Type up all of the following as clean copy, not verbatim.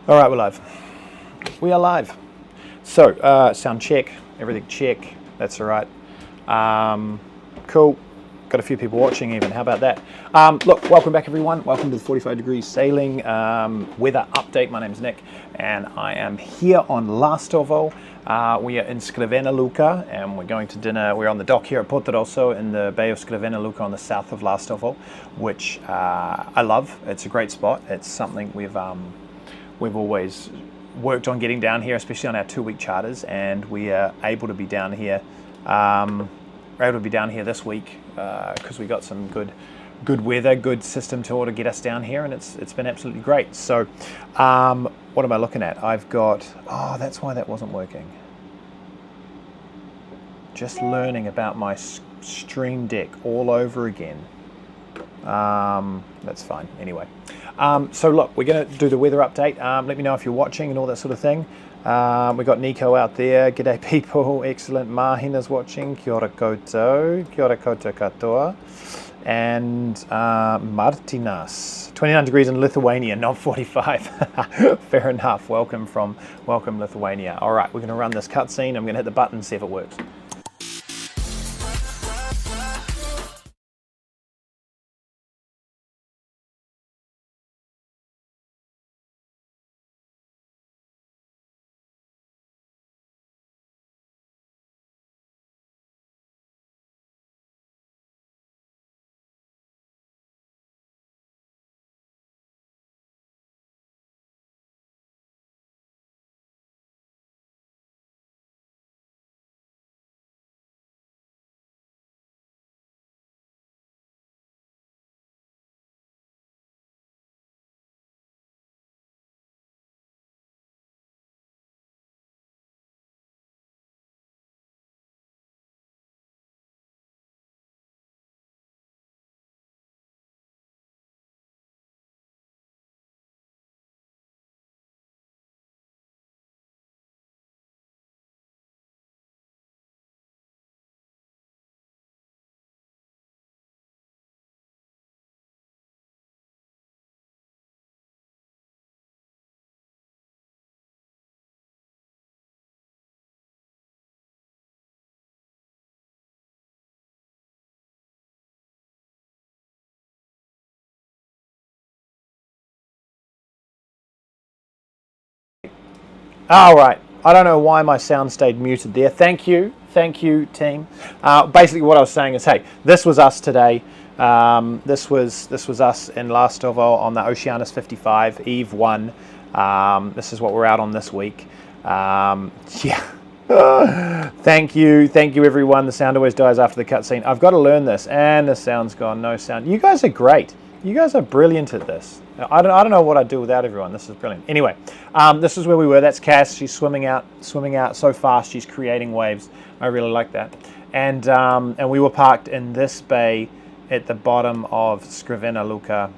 All right, we're live. We are live. So, sound check, everything check. That's all right. Cool. Got a few people watching even. How about that? Look, welcome back, everyone. Welcome to the 45 Degrees Sailing weather update. My name's Nick, and I am here on Lastovo. We are in Scrivena Luca, and we're going to dinner. We're on the dock here at Porto Rosso in the Bay of Scrivena Luca on the south of Lastovo, which I love. It's a great spot. It's something we've always worked on getting down here, especially on our 2-week charters, and we are able to be down here. We're able to be down here this week because we got some good weather, good system to get us down here, and it's been absolutely great. So, what am I looking at? I've got, oh, that's why that wasn't working. Just learning about my Stream Deck all over again. That's fine. Anyway, so look, we're going to do the weather update. Let me know if you're watching and all that sort of thing. We got Nico out there. G'day people. Excellent. Mahina's watching. Kia ora koutou. Kia ora koutou katoa. And Martinas. 29 degrees in Lithuania, not 45. Fair enough. Welcome Lithuania. All right, we're going to run this cutscene. I'm going to hit the button and see if it works. All right. I don't know why my sound stayed muted there. Thank you, team. Basically, what I was saying is, hey, this was us today. This was us in Lastovo on the Oceanus 55, Eve 1. This is what we're out on this week. Yeah. Thank you, everyone. The sound always dies after the cutscene. I've got to learn this, and the sound's gone. No sound. You guys are great. You guys are brilliant at this. I don't know what I'd do without everyone. This is brilliant. Anyway, this is where we were. That's Cass. She's swimming out so fast. She's creating waves. I really like that. And we were parked in this bay at the bottom of Scrivena Luca.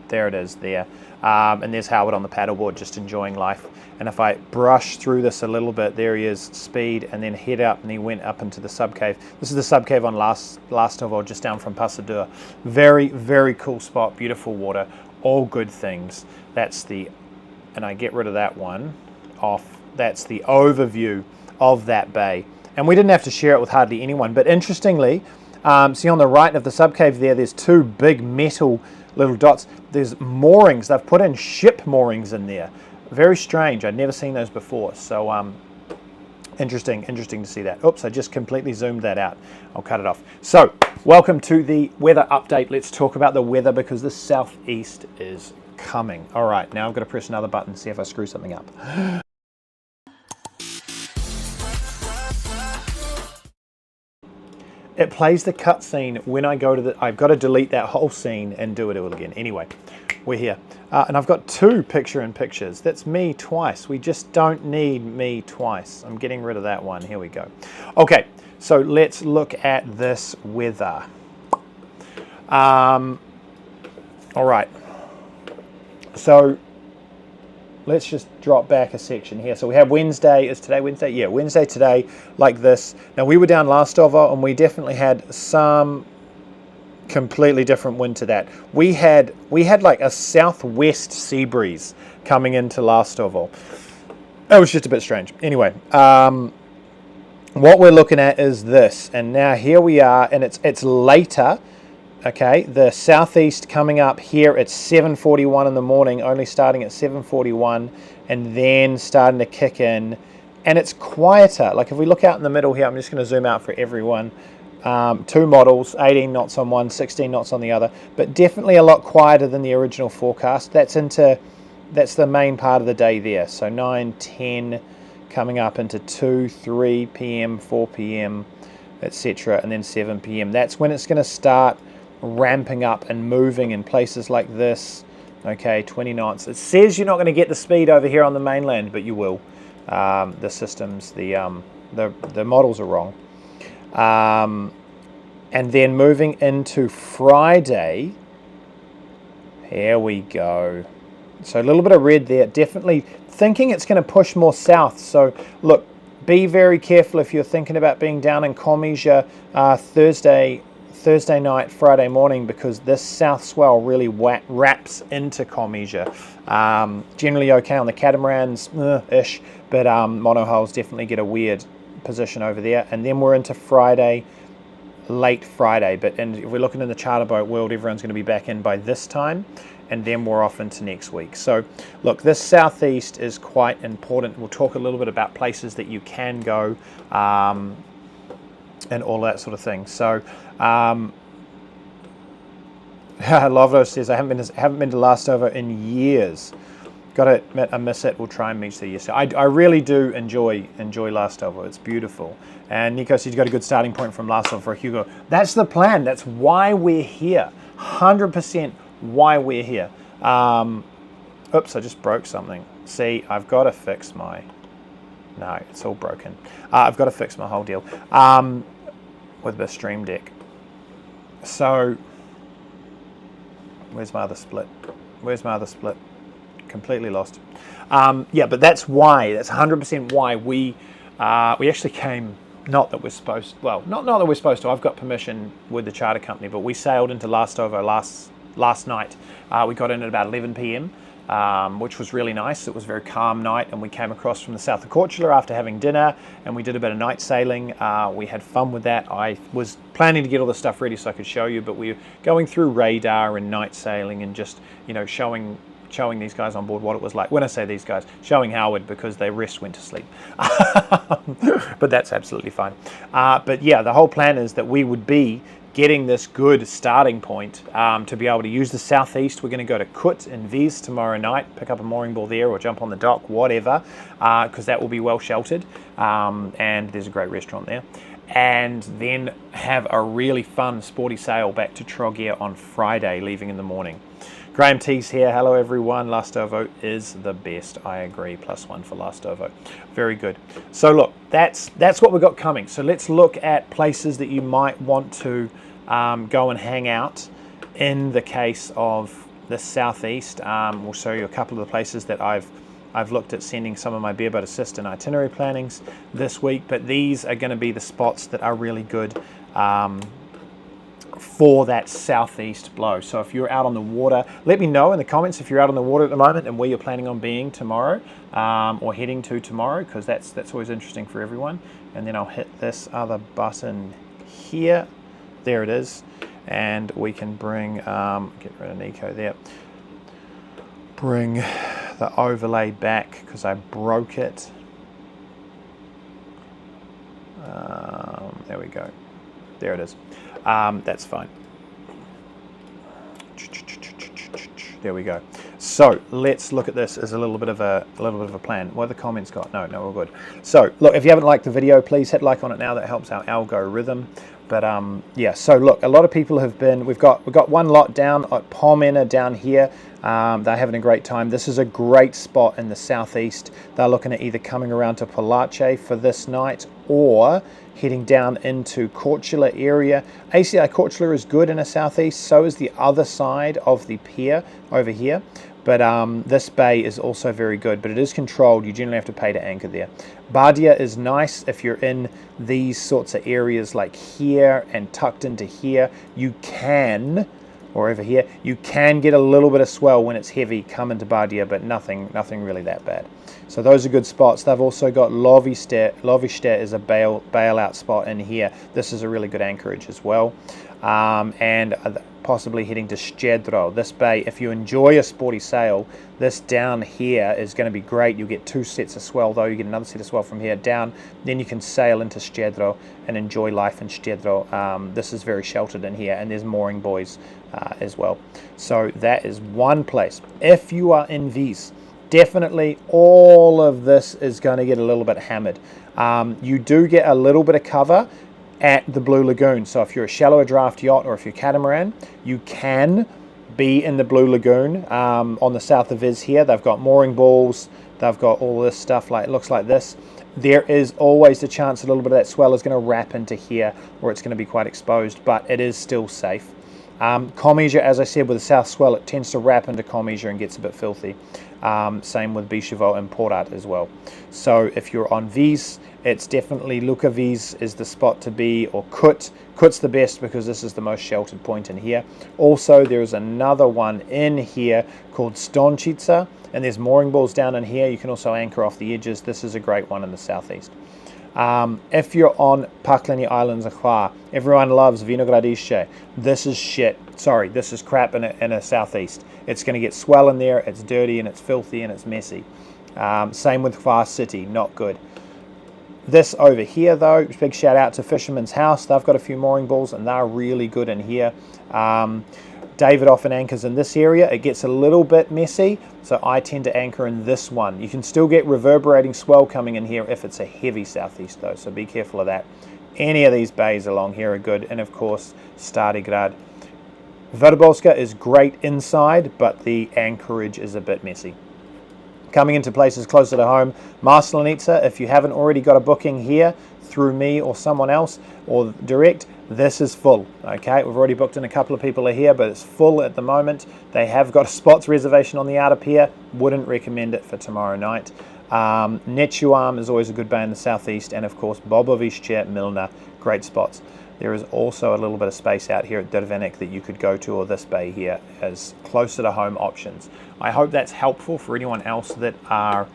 There it is there. And there's Howard on the paddleboard just enjoying life. And if I brush through this a little bit, there he is, speed, and then head up, and he went up into the subcave. This is the subcave on Lastovo, just down from Passadura. Very, very cool spot, beautiful water, all good things. That's the, and I get rid of that one off, that's the overview of that bay. And we didn't have to share it with hardly anyone, but interestingly, see on the right of the subcave there's two big metal little dots. There's moorings. They've put in ship moorings in there. Very strange. I'd never seen those before. So interesting to see that. Oops, I just completely zoomed that out. I'll cut it off. So welcome to the weather update. Let's talk about the weather because the southeast is coming. All right, now I've got to press another button, see if I screw something up. It plays the cutscene when I go to the... I've got to delete that whole scene and do it all again. Anyway, we're here. And I've got two picture-in-pictures. That's me twice. We just don't need me twice. I'm getting rid of that one. Here we go. Okay, so let's look at this weather. All right. So let's just drop back a section here. So we have Wednesday. Is today Wednesday? Yeah, Wednesday today, like this. Now, we were down Lastovo, and we definitely had some Completely different wind to that. We had like a southwest sea breeze coming into Lastovo. It was just a bit strange. Anyway, what we're looking at is this, and now here we are, and it's later. Okay, the southeast coming up here at 7:41 in the morning, only starting at 7:41, and then starting to kick in, and it's quieter. Like if we look out in the middle here, I'm just going to zoom out for everyone. Two models, 18 knots on one, 16 knots on the other, but definitely a lot quieter than the original forecast. That's the main part of the day there. So 9, 10, coming up into 2, 3 p.m., 4 p.m., etc., and then 7 p.m. That's when it's going to start ramping up and moving in places like this. Okay, 20 knots. It says you're not going to get the speed over here on the mainland, but you will. The systems, the models are wrong. And then moving into Friday, here we go. So a little bit of red there, definitely thinking it's going to push more south. So look, be very careful if you're thinking about being down in Comisia Thursday night, Friday morning, because this south swell really wraps into Comisia. Generally okay on the catamarans, ish, but monohulls definitely get a weird position over there. And then we're into Friday, late Friday, and if we're looking in the charter boat world, everyone's going to be back in by this time, and then we're off into next week. So look, this southeast is quite important. We'll talk a little bit about places that you can go and all that sort of thing. So Lovo says, I haven't been to Lastovo in years. Got to admit, I miss it. We'll try and meet you. So I really do enjoy Lastovo. It's beautiful. And Nico says you got a good starting point from Lastovo for Jugo. That's the plan. That's why we're here. 100% why we're here. Oops, I just broke something. See, I've got to fix my... No, it's all broken. I've got to fix my whole deal with the Stream Deck. So, where's my other split? Completely lost. Yeah, but that's why. That's 100% why we actually came. Not that we're supposed. Well, not that we're supposed to. I've got permission with the charter company, but we sailed into Lastovo last night. We got in at about 11 p.m. Which was really nice. It was a very calm night, and we came across from the south of Korčula after having dinner, and we did a bit of night sailing. We had fun with that. I was planning to get all the stuff ready so I could show you, but we were going through radar and night sailing and just, you know, showing these guys on board what it was like. When I say these guys, showing Howard, because the rest went to sleep. But that's absolutely fine. But yeah, the whole plan is that we would be getting this good starting point to be able to use the southeast. We're going to go to Kut in Viz tomorrow night, pick up a mooring ball there or jump on the dock, whatever, because that will be well sheltered, and there's a great restaurant there. And then have a really fun sporty sail back to Trogir on Friday, leaving in the morning. Graham T's here. Hello everyone. Lastovo is the best. I agree. +1 for Lastovo. Very good. So look, that's what we've got coming. So let's look at places that you might want to go and hang out. In the case of the southeast, we'll show you a couple of the places that I've looked at sending some of my bareboat assist and itinerary plannings this week. But these are going to be the spots that are really good for that southeast blow. So if you're out on the water, let me know in the comments if you're out on the water at the moment and where you're planning on being tomorrow, or heading to tomorrow, because that's always interesting for everyone. And then I'll hit this other button here. There it is. And we can bring, get rid of Nico there, bring the overlay back because I broke it. There we go. There it is. That's fine. There we go. So let's look at this as a little bit of a plan. What have the comments got? No, we're good. So look, if you haven't liked the video, please hit like on it now. That helps our algorithm. But yeah. So look, a lot of people have been. We've got one lot down at Palmena down here. They're having a great time. This is a great spot in the southeast. They're looking at either coming around to Palace for this night or heading down into Korčula area. ACI Korčula is good in the southeast, so is the other side of the pier over here. But this bay is also very good, but it is controlled. You generally have to pay to anchor there. Bardia is nice if you're in these sorts of areas like here and tucked into here. You can, or over here, you can get a little bit of swell when it's heavy come into Bardia, but nothing really that bad. So those are good spots. They've also got Loviste. Loviste is a bailout spot in here. This is a really good anchorage as well. And possibly heading to Szczedro. This bay, if you enjoy a sporty sail, this down here is going to be great. You'll get 2 sets of swell though. You get another set of swell from here down. Then you can sail into Szczedro and enjoy life in Szczedro. This is very sheltered in here, and there's mooring buoys as well. So that is one place. If you are in Vis, definitely all of this is going to get a little bit hammered. You do get a little bit of cover at the Blue Lagoon. So if you're a shallower draft yacht or if you're catamaran, you can be in the Blue Lagoon on the south of Vis here. They've got mooring balls, they've got all this stuff, like it looks like this. There is always the chance a little bit of that swell is going to wrap into here, or it's going to be quite exposed, but it is still safe. Commissure, as I said, with the south swell, it tends to wrap into Commissure and gets a bit filthy. Same with Bichevo and Porat as well. So if you're on Vis, it's definitely Luka Vis is the spot to be, or Kut. Kut's the best because this is the most sheltered point in here. Also, there is another one in here called Stončica, and there's mooring balls down in here. You can also anchor off the edges. This is a great one in the southeast. If you're on Pakleni Islands, everyone loves Vinogradice. This is shit. Sorry, this is crap in a southeast. It's going to get swell in there. It's dirty and it's filthy and it's messy. Same with Hvar City, not good. This over here though, big shout out to Fisherman's House. They've got a few mooring balls and they're really good in here. David often anchors in this area. It gets a little bit messy, so I tend to anchor in this one. You can still get reverberating swell coming in here if it's a heavy southeast though, so be careful of that. Any of these bays along here are good, and of course Starigrad. Verbolska is great inside, but the anchorage is a bit messy. Coming into places closer to home, Maslenica, if you haven't already got a booking here through me or someone else or direct, this is full. Okay, we've already booked in a couple of people are here, but it's full at the moment. They have got a spots reservation on the outer pier. Wouldn't recommend it for tomorrow night. Nechuam is always a good bay in the southeast, and of course Bobovice, Milna, great spots. There is also a little bit of space out here at Drvenik that you could go to, or this bay here as closer to home options. I hope that's helpful for anyone else that are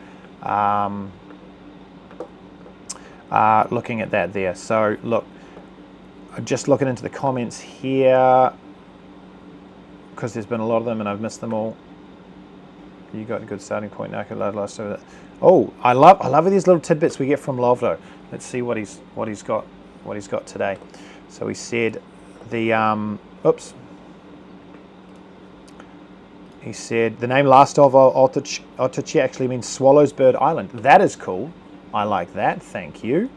looking at that there. So look, just looking into the comments here, because there's been a lot of them and I've missed them all. You got a good starting point now. Oh, I love these little tidbits we get from Lovdo. Let's see what he's got today. So he said the he said the name Lastovo Otochi actually means Swallow's Bird Island. That is cool. I like that. Thank you.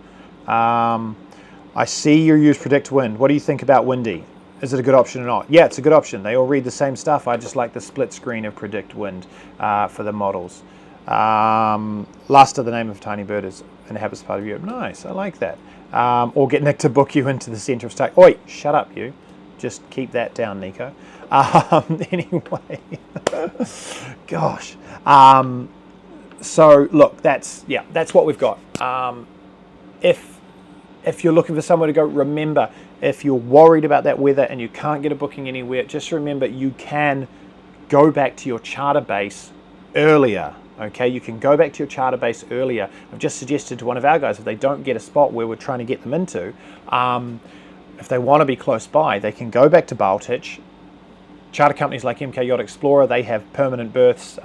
I see you use Predict Wind. What do you think about Windy? Is it a good option or not? Yeah, it's a good option. They all read the same stuff. I just like the split screen of Predict Wind for the models. Lasta, the name of tiny bird, is inhabits part of Europe. Nice, I like that. Or get Nick to book you into the centre of state. Oi, shut up you. Just keep that down, Nico. Anyway, gosh. So look, that's what we've got. If you're looking for somewhere to go, remember, if you're worried about that weather and you can't get a booking anywhere, just remember you can go back to your charter base earlier. Okay, you can go back to your charter base earlier. I've just suggested to one of our guys, if they don't get a spot where we're trying to get them into, if they want to be close by, they can go back to Baltic. Charter companies like MK Yacht Explorer, they have permanent berths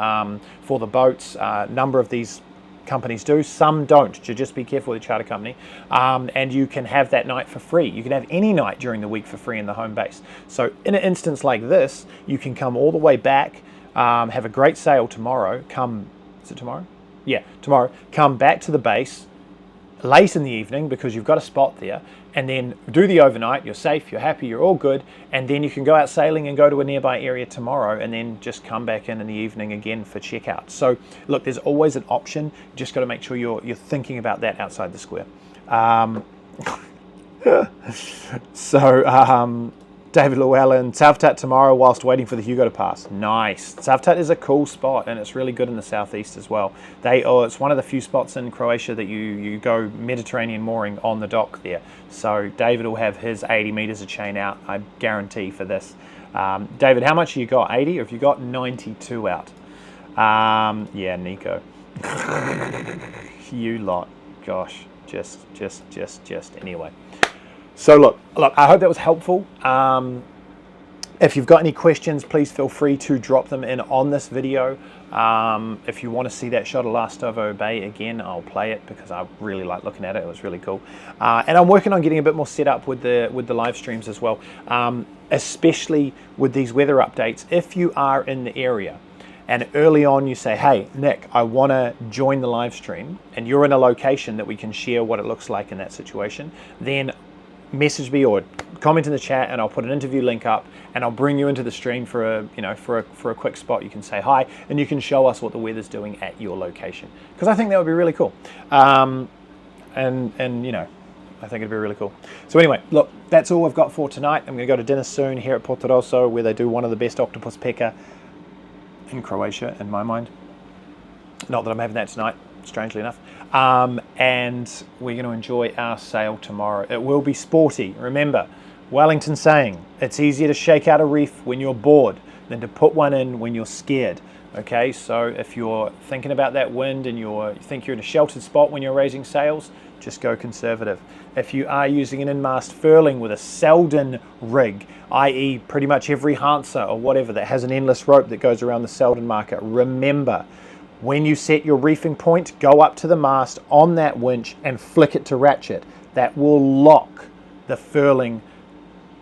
for the boats. A number of these companies do, some don't, so just be careful with the charter company. And you can have that night for free. You can have any night during the week for free in the home base. So in an instance like this, you can come all the way back, have a great sail tomorrow, is it tomorrow? Yeah, tomorrow. Come back to the base late in the evening because you've got a spot there, and then do the overnight. You're safe, you're happy, you're all good, and then you can go out sailing and go to a nearby area tomorrow, and then just come back in the evening again for checkout. So look, there's always an option. You just got to make sure you're thinking about that outside the square. David Llewellyn, Savtat tomorrow whilst waiting for the Jugo to pass. Nice. Savtat is a cool spot, and it's really good in the southeast as well. It's one of the few spots in Croatia that you go Mediterranean mooring on the dock there. So David will have his 80 metres of chain out, I guarantee, for this. David, how much have you got? 80, or have you got 92 out? Yeah, Nico. You lot. Gosh, just anyway. So look, I hope that was helpful. If you've got any questions, please feel free to drop them in on this video. If you want to see that shot of Lastovo Bay again, I'll play it because I really like looking at it. It was really cool. And I'm working on getting a bit more set up with the live streams as well, especially with these weather updates. If you are in the area and early on you say, hey, Nick, I want to join the live stream, and you're in a location that we can share what it looks like in that situation, then message me or comment in the chat, and I'll put an interview link up, and I'll bring you into the stream for a quick spot. You can say hi, and you can show us what the weather's doing at your location, because I think that would be really cool. And you know, I think it'd be really cool. So anyway, look, that's all I've got for tonight. I'm going to go to dinner soon here at Porto Rosso, where they do one of the best octopus peka in Croatia, in my mind. Not that I'm having that tonight, strangely enough. And we're going to enjoy our sail tomorrow. It will be sporty. Remember, Wellington saying, it's easier to shake out a reef when you're bored than to put one in when you're scared. Okay, so if you're thinking about that wind and you think you're in a sheltered spot when you're raising sails, just go conservative. If you are using an in-mast furling with a Selden rig, i.e. pretty much every Hansa or whatever that has an endless rope that goes around the Selden marker, remember, when you set your reefing point, go up to the mast on that winch and flick it to ratchet. That will lock the furling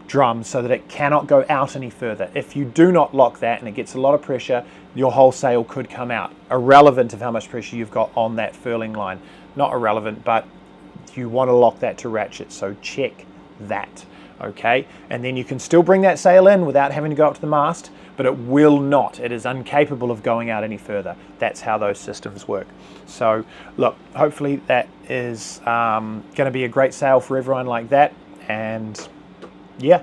drum so that it cannot go out any further. If you do not lock that and it gets a lot of pressure, your whole sail could come out, irrelevant of how much pressure you've got on that furling line. Not irrelevant, but you want to lock that to ratchet, so check that, okay? And then you can still bring that sail in without having to go up to the mast, but it will not. It is incapable of going out any further. That's how those systems work. So look, hopefully that is going to be a great sail for everyone like that. And yeah,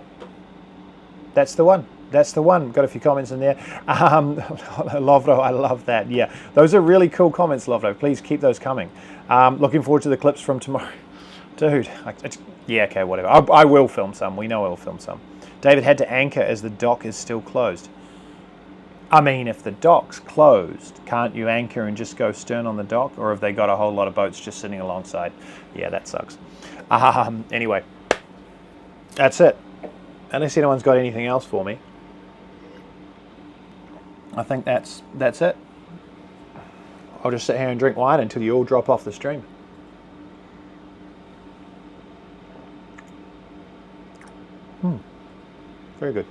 that's the one. That's the one. Got a few comments in there. Lovro, I love that. Yeah, those are really cool comments, Lovro. Please keep those coming. Looking forward to the clips from tomorrow. Dude, yeah, okay, whatever. I will film some. We know I will film some. David had to anchor as the dock is still closed. I mean, if the dock's closed, can't you anchor and just go stern on the dock? Or have they got a whole lot of boats just sitting alongside? Yeah, that sucks. Anyway, that's it. Unless anyone's got anything else for me, I think that's it. I'll just sit here and drink wine until you all drop off the stream. Very good.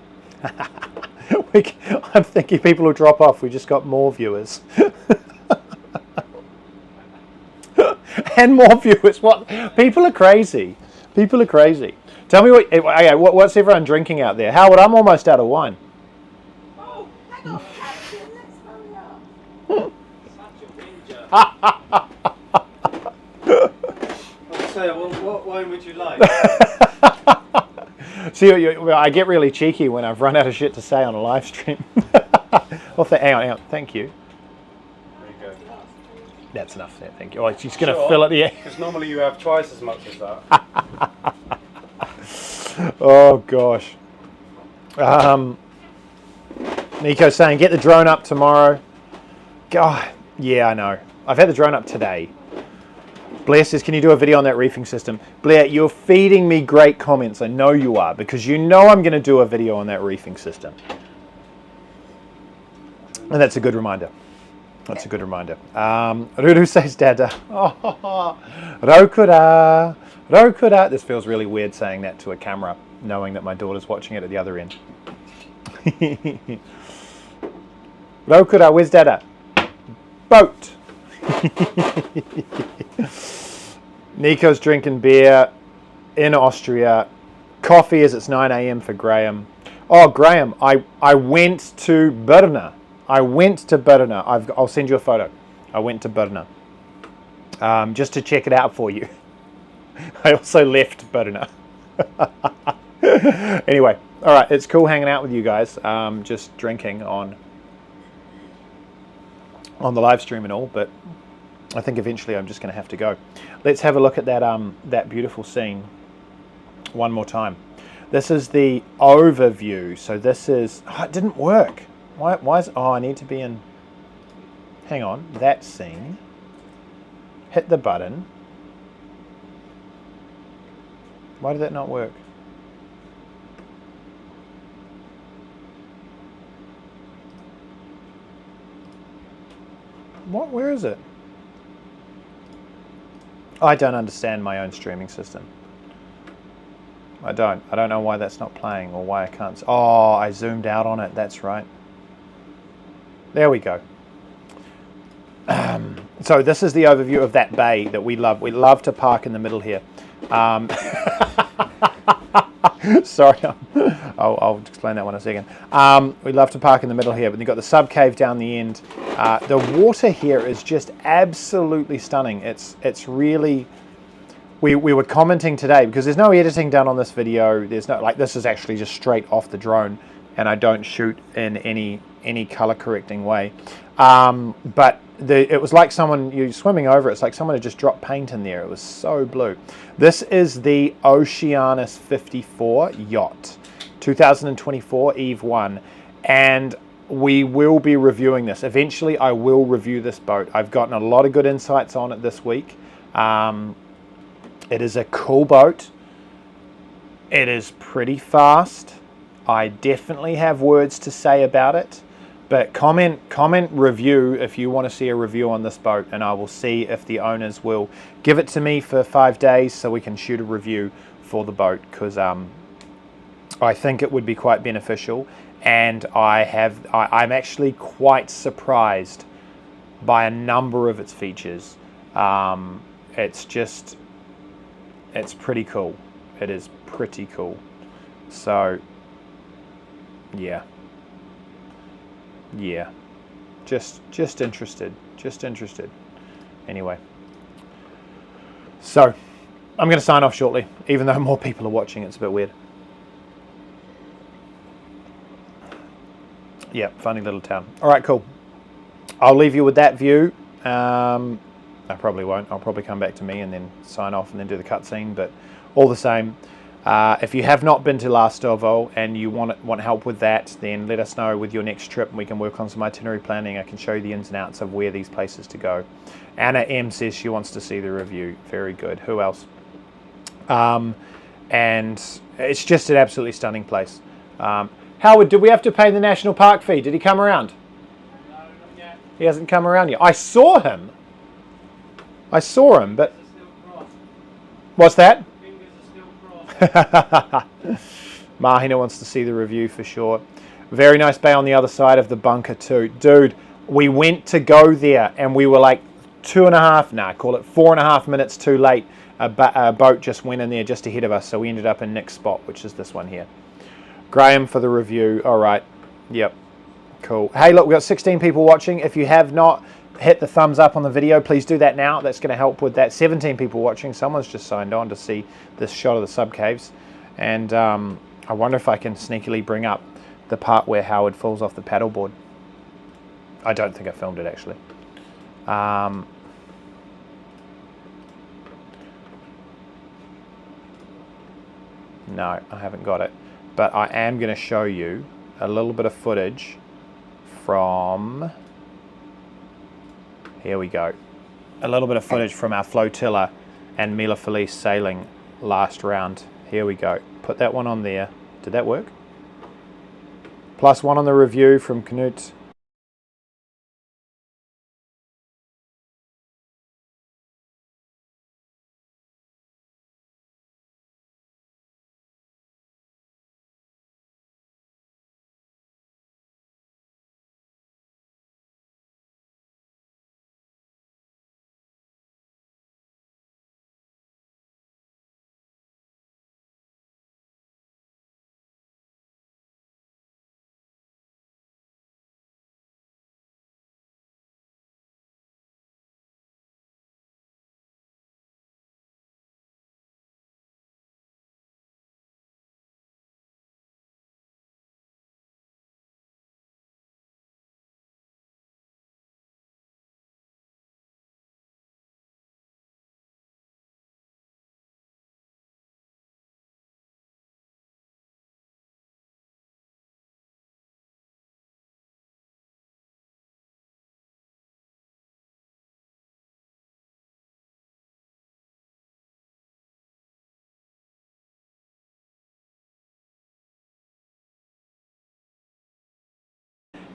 I'm thinking people will drop off. We just got more viewers. And more viewers. What? People are crazy. People are crazy. Tell me what's everyone drinking out there? Howard, I'm almost out of wine. Oh, hang on, Captain, let's hurry up. Such a ninja. What wine would you like? See, I get really cheeky when I've run out of shit to say on a live stream. Hang on. Thank you. There you go. That's enough there, thank you. Oh, she's going to fill it, yeah. Because normally you have twice as much as that. Oh, gosh. Nico's saying, get the drone up tomorrow. God, yeah, I know. I've had the drone up today. Blair says, can you do a video on that reefing system? Blair, you're feeding me great comments. I know you are, because you know I'm going to do a video on that reefing system. And that's a good reminder. That's a good reminder. Ruru says, Dada. Oh, Rokura. Rokura. This feels really weird saying that to a camera, knowing that my daughter's watching it at the other end. Rokura, where's Dada? Boat. Nico's drinking beer in Austria. Coffee as it's 9 a.m. for Graham. Oh, Graham, I went to Brno. I'll send you a photo. I went to Brno. Just to check it out for you. I also left Brno. Anyway, all right, it's cool hanging out with you guys. Just drinking on the live stream and all, but I think eventually I'm just going to have to go. Let's have a look at that beautiful scene one more time. This is the overview. So this is, oh, it didn't work. Why is, oh, I need to be in, hang on, that scene. Hit the button. Why did that not work? What, where is it? I don't understand my own streaming system. I don't know why that's not playing or why I can't. Oh, I zoomed out on it. That's right. There we go. So this is the overview of that bay that we love. We love to park in the middle here. Sorry, I'll explain that one in a second. We love to park in the middle here, but you've got the sub cave down the end. The water here is just absolutely stunning. It's really. We were commenting today because there's no editing done on this video. There's no, like, this is actually just straight off the drone, and I don't shoot in any color correcting way. But it was like someone, you're swimming over it, it's like someone had just dropped paint in there. It was so blue. This is the Oceanus 54 Yacht, 2024 Eve 1, and we will be reviewing this. Eventually I will review this boat. I've gotten a lot of good insights on it this week. It is a cool boat. It is pretty fast. I definitely have words to say about it, but comment review if you want to see a review on this boat, and I will see if the owners will give it to me for 5 days so we can shoot a review for the boat, because I think it would be quite beneficial, and I'm actually quite surprised by a number of its features. It's pretty cool. It is pretty cool. So yeah, just interested, anyway. So I'm going to sign off shortly, even though more people are watching. It's a bit weird. Yeah, funny little town. All right, cool. I'll leave you with that view. I probably won't. I'll probably come back to me and then sign off and then do the cutscene. But all the same, if you have not been to Lastovo and you want help with that, then let us know with your next trip and we can work on some itinerary planning. I can show you the ins and outs of where these places to go. Anna M says she wants to see the review. Very good. Who else? And it's just an absolutely stunning place. Howard, did we have to pay the national park fee? Did he come around? No, not yet. He hasn't come around yet. I saw him, but what's that? Fingers are still crossed. Mahina wants to see the review for sure. Very nice bay on the other side of the bunker too. Dude, we went to go there and we were like 4.5 minutes too late. A boat just went in there just ahead of us, so we ended up in Nick's spot, which is this one here. Graham for the review. All right. Yep. Cool. Hey, look, we've got 16 people watching. If you have not hit the thumbs up on the video, please do that now. That's going to help with that. 17 people watching. Someone's just signed on to see this shot of the sub caves. And I wonder if I can sneakily bring up the part where Howard falls off the paddleboard. I don't think I filmed it, actually. No, I haven't got it. But I am going to show you a little bit of footage from, here we go, a little bit of footage from our flotilla and Mila Felice sailing last round. Here we go. Put that one on there. Did that work? Plus one on the review from Knut.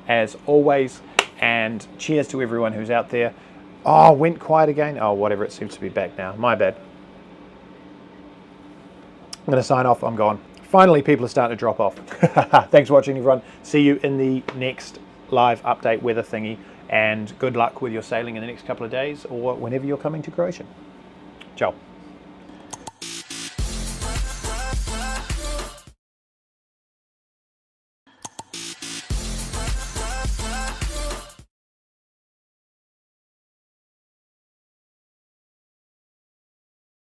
as always. And cheers to everyone who's out there. Oh, went quiet again. Oh, whatever, it seems to be back now. My bad. I'm going to sign off. I'm gone. Finally, people are starting to drop off. Thanks for watching, everyone. See you in the next live update weather thingy. And good luck with your sailing in the next couple of days or whenever you're coming to Croatia. Ciao.